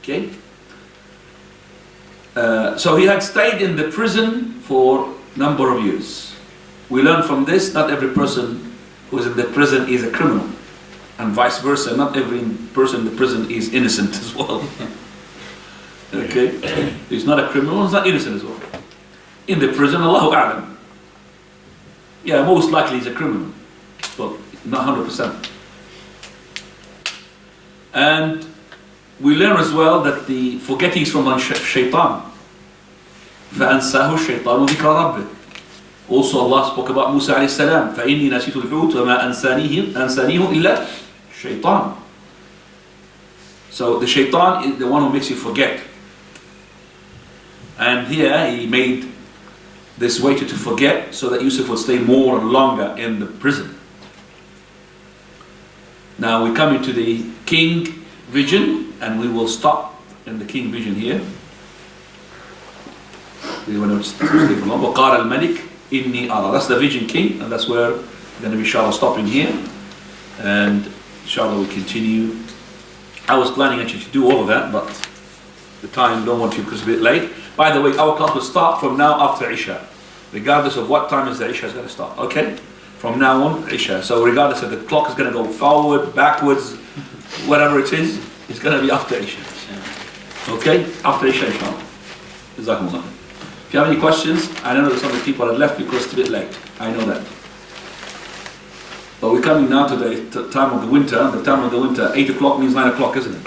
Okay? So he had stayed in the prison for a number of years. We learn from this, not every person who is in the prison is a criminal. And vice versa, not every person in the prison is innocent as well. Okay? He's not a criminal, he's not innocent as well. In the prison, Allahu A'lam. Yeah, most likely he's a criminal, but not 100%. And we learn as well that the forgetting is from shaitan. فَأَنْسَاهُ الشَّيْطَانُ ذِكْرَ رَبِّهِ. Also Allah spoke about Musa alayhi salam. فَإِنِّي نَسِيتُ الْحُوتَ وَمَا أَنْسَانِيهُ إِلَّا shaitan. So the shaitan is the one who makes you forget. And here he made this way to forget so that Yusuf would stay more and longer in the prison. Now we come into the king vision, and we will stop in the king vision here. We want to stay for long. وَقَالَ الْمَلِكِ إِنِّي أَرَى. That's the vision king, and that's where we're going to be inshallah stopping here. And inshallah we continue. I was planning actually to do all of that, but the time don't want to because it's a bit late. By the way, our class will start from now after Isha. Regardless of what time is the Isha is going to start. Okay? From now on, Isha. So regardless of the clock is going to go forward, backwards, whatever it is, it's going to be after Isha. Okay? After Isha, inshallah. Jazakumullah. If you have any questions, I know that some of the people have left because it's a bit late. I know that. But we're coming now to the time of the winter. The time of the winter, 8 o'clock means 9 o'clock, isn't it?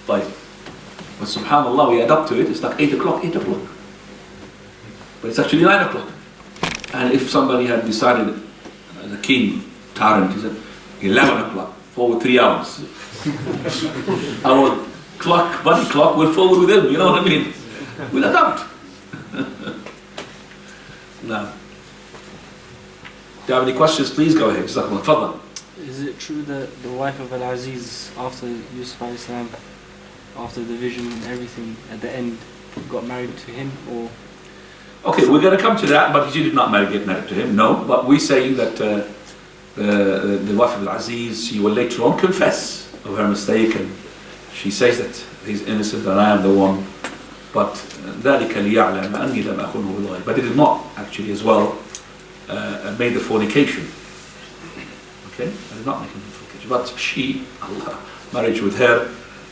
But subhanAllah, we adapt to it. It's like 8 o'clock, 8 o'clock. But it's actually 9 o'clock. And if somebody had decided, as a king, tyrant, he said, 11 o'clock, forward 3 hours. Our clock, body clock, will forward with him, you know what I mean? We'll adapt. Now, if you have any questions, please go ahead. Tafadhal. Is it true that the wife of Al-Aziz, after Yusuf alayhi salam, after the vision and everything, at the end, got married to him, or? Okay, we're going to come to that, but she did not get married to him, no. But we're saying that the wife of Al-Aziz, she will later on confess of her mistake, and she says that he's innocent and I am the one. But ذَلِكَ لِيَعْلَمَ أَنِّي لَمْ أَخُنْهُ بِالْغَيْبِ. But it did not actually as well made the fornication. Okay, I did not make the fornication. But she, Allah, marriage with her,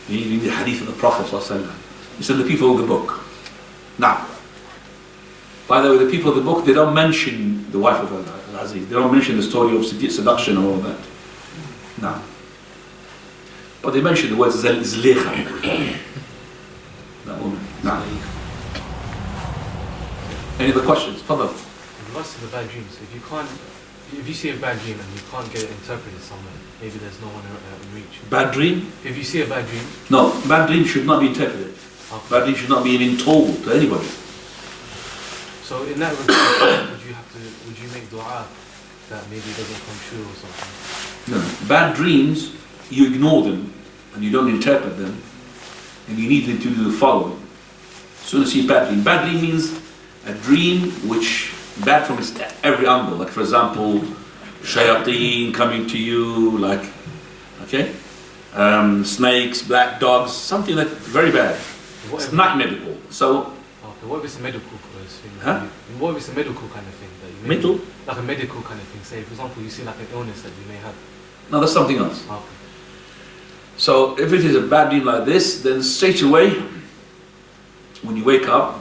you need the hadith of the Prophet ﷺ. He said the people of the book. Now, by the way, the people of the book, they don't mention the wife of Al-Aziz. They don't mention the story of seduction and all of that. No. But they mention the word Zlecha. That woman. No. Any other questions? Further. In regards to the bad dreams, if you see a bad dream and you can't get it interpreted somewhere, maybe there's no one in reach. Bad dream? If you see a bad dream? No, bad dream should not be interpreted. Okay. Bad dream should not be even told to anybody. So in that regard, would you make dua that maybe it doesn't come true or something? No. Bad dreams, you ignore them and you don't interpret them, and you need to do the following. As soon as you see bad dream. Bad dream means a dream which bad from every angle. Like for example, shayateen coming to you, like, okay, snakes, black dogs, something like very bad. It's not medical. So. Okay, what if it's a medical thing? Huh? What if it's a medical kind of thing that you may Medical? Like a medical kind of thing. Say, for example, you see like an illness that you may have. No, that's something else. Okay. So if it is a bad dream like this, then straight away, when you wake up,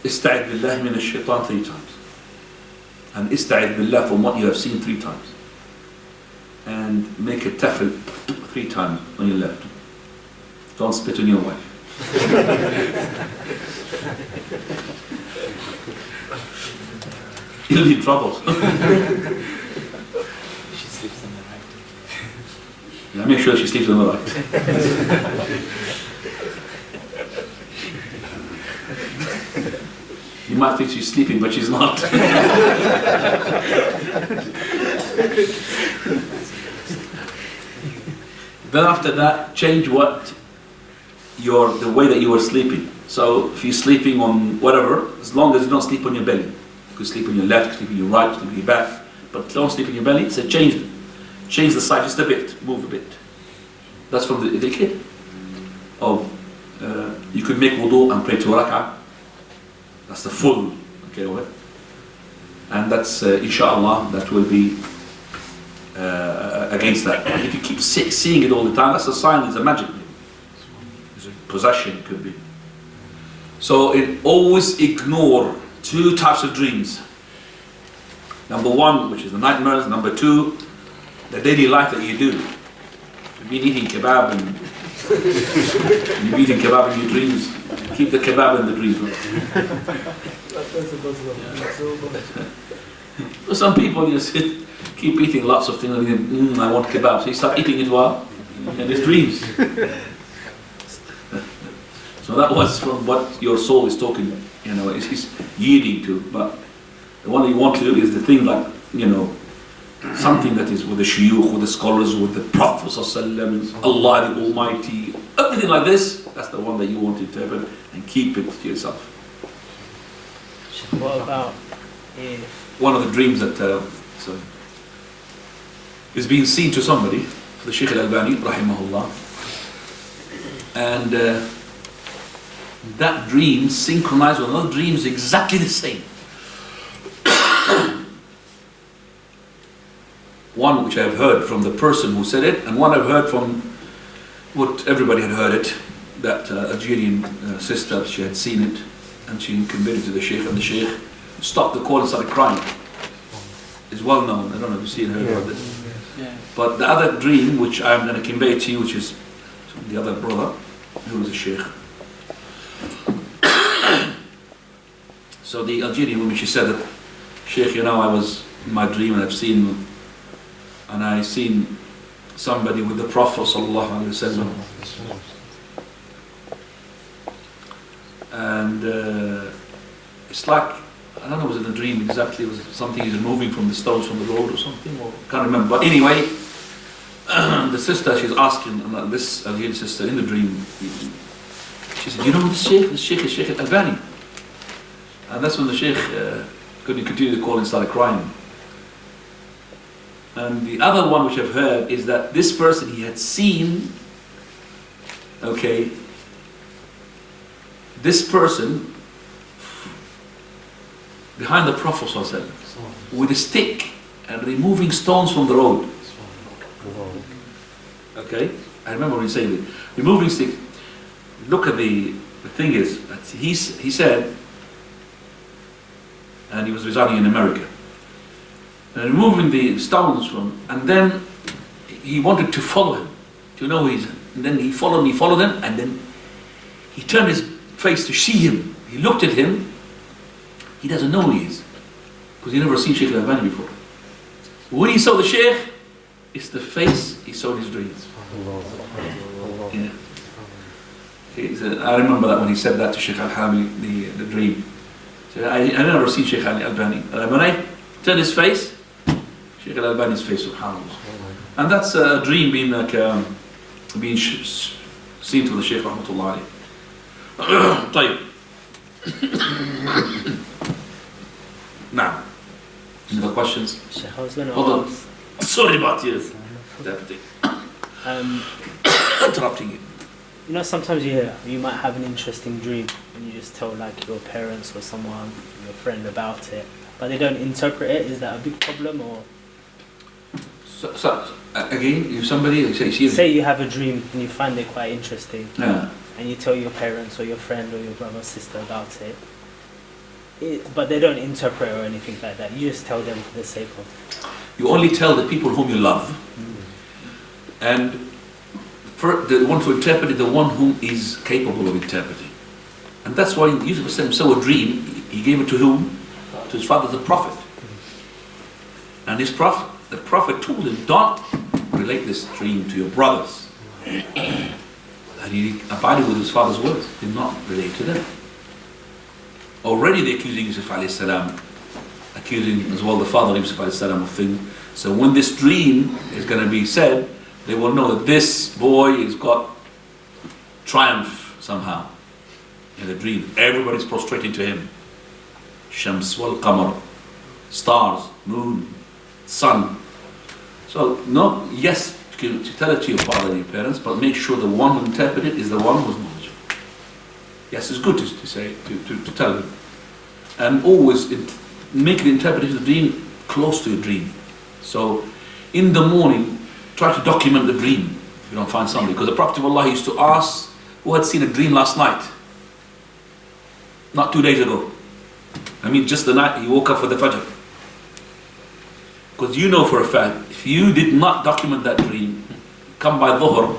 استعذ بالله من الشيطان 3 times. And استعذ بالله from what you have seen 3 times. And make a tafel 3 times on your left. Don't spit on your wife. You'll be in trouble. She sleeps on the right. Yeah, make sure she sleeps on the right. You might think she's sleeping, but she's not. Then after that, change the way that you were sleeping. So if you're sleeping on whatever, as long as you don't sleep on your belly. You could sleep on your left, sleep on your right, sleep on your back, but don't sleep on your belly. So change the side just a bit, move a bit. That's from the etiquette of you could make wudu and pray 2 rak'ah. That's the full, okay, and that's inshallah that will be against that. If you keep seeing it all the time, that's a sign, it's a magic. It's a possession, it could be. So always ignore 2 types of dreams. Number 1, which is the nightmares. Number 2, the daily life that you do. You've been eating kebab and you're eating kebab in your dreams. Keep the kebab in the dreams. For some people, you keep eating lots of things and you think, I want kebab. So you start eating it while in his dreams. So that was from what your soul is talking, it's yielding to. But the one that you want to is the thing like, something that is with the shuyukh, with the scholars, with the Prophet ﷺ, Allah the Almighty, everything like this, that's the one that you want to interpret and keep it to yourself. What about if... One of the dreams that is being seen to somebody, the Shaykh al-Albani, rahimahullah, and that dream synchronized with another dreams exactly the same. One which I have heard from the person who said it, and one I've heard from what everybody had heard it, that Algerian sister, she had seen it, and she conveyed it to the Sheikh, and the Sheikh stopped the call and started crying. It's well known, I don't know if you've seen her about this. Yeah. But the other dream, which I'm going to convey to you, which is from the other brother, who was a Sheikh. So the Algerian woman, she said that, Sheikh, I was in my dream and I seen somebody with the Prophet sallallahu alaihi wasallam, and it's like, I don't know, was it a dream exactly? It was something he's moving from the stones from the road or something, or can't remember. But anyway, the sister, she's asking, and this Algerian sister in the dream, she said, the Sheikh? The Sheikh is Sheikh al-Albani. And that's when the Sheikh couldn't continue the call and started crying. And the other one which I've heard is that this person he had seen, this person behind the Prophet ﷺ, with a stick and removing stones from the road. Okay, I remember when he said it, removing stick. Look at the thing is, he said, and he was residing in America, and removing the stones from, and then he wanted to follow him, to know and then he followed him, and then he turned his face to see him. He looked at him, he doesn't know who he is, because he never seen Shaykh al-Albani before. When he saw the Shaykh, it's the face he saw in his dreams. Yeah. Okay, I remember that when he said that to Shaykh al-Hami, the dream. So I never seen Shaykh al-Albani. When I turned his face, Shaykh al-Albani's face, subhanAllah. And that's a dream being seen to the Shaykh rahmatullah alayhi. طيب. Now, any other questions? Sheikh, I was going to Hold on. ask. Sorry about you. Interrupting you. Sometimes you might have an interesting dream and you just tell your parents or someone, your friend about it, but they don't interpret it. Is that a big problem, or? So again, if somebody say you have a dream and you find it quite interesting, yeah, and you tell your parents or your friend or your brother or sister about it, but they don't interpret or anything like that. You just tell them for the sake of. You only tell the people whom you love, and for the one to interpret it, the one whom is capable of interpreting, and that's why Yusuf saw a dream. He gave it to whom? To his father, the Prophet, and the Prophet told him, "Don't relate this dream to your brothers." And he abided with his father's words, did not relate to them. Already they're accusing Yusuf alayhi salam, accusing as well the father of Yusuf alayhi salam of things. So when this dream is going to be said, They will know that this boy has got triumph somehow in the dream. Everybody's prostrating to him. Shams wal qamar, stars, moon, sun. So no, yes, you can tell it to your father and your parents, but make sure the one who interpreted it is the one who's knowledgeable. Yes, it's good to say, to tell them. And always make the interpretation of the dream close to your dream. So in the morning, try to document the dream if you don't find somebody. Because the Prophet of Allah used to ask who had seen a dream last night. Not 2 days ago. I mean just the night he woke up for the Fajr. Because you know for a fact, if you did not document that dream, come by Dhuhr,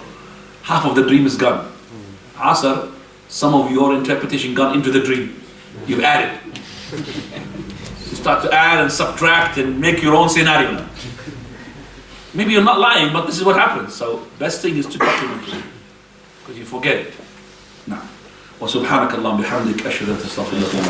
half of the dream is gone. Asr, some of your interpretation gone into the dream. You've added. You start to add and subtract and make your own scenario now. Maybe you're not lying, but this is what happens. So best thing is to document it, because you forget it. Now, وسبحانك اللهم بحمدك أشهد أن لا إله إلا أنت